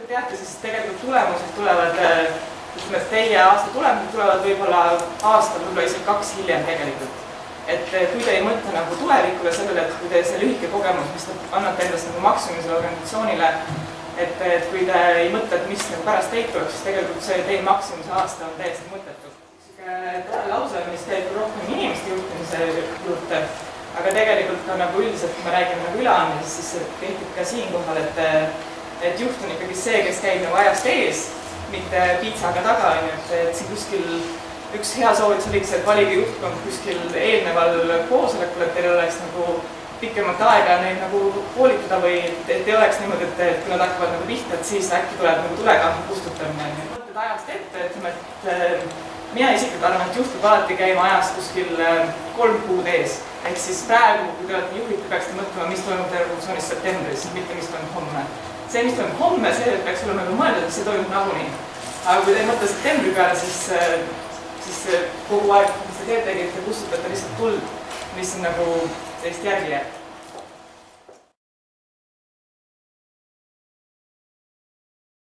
teate, siis tegelikult tulemused tulevad, ütleme, et teie aasta tulemused tulevad võib-olla aasta, võib-olla isegi 2 hiljem tegelikult. Et kui te ei mõtle nagu tulevikule sellele, et kui te see lühike kogemus, mis te annate endast nagu maksimumisele organisatsioonile, et kui te ei mõtle, et mis nagu pärast teid tuleb, siis tegelikult see teie maksimumise aasta on täiesti mõttetu. Tore lause, mis teeb rohkem inimeste juhtimise juurde, aga tegelikult ka nagu üldiselt, kui me räägime nagu üleandmisest, siis see kehtib ka siinkohal, et juht on ikkagi see, kes käib nagu ajast ees, mitte piitsaga taga, et siin kuskil üks hea soovitus oliks, et valige juhtkond kuskil eelneval koosolekul, et teil oleks nagu pikemat aega neid nagu koolitada või et ei oleks niimoodi, et kui nad hakkavad nagu pihta, et siis äkki tuleb nagu tulekahju kustutamine. Mõtled ajast ette, ütleme, et mina isiklikult arvan, et juht peab alati käima ajast kuskil 3 kuud ees. Ehk siis praegu, kui te olete juhid, te peaksite mõtlema, mis toimub revolutsioonis septembris, mitte mis toimub homme. See, mis toimub homme, see peaks olema nagu mõeldud, et see toimub nagunii. Aga kui te ei mõtle septembri peale, siis kogu aeg, mis te teetegi, et te kustutate lihtsalt tuld, mis on nagu teist järgi jääb.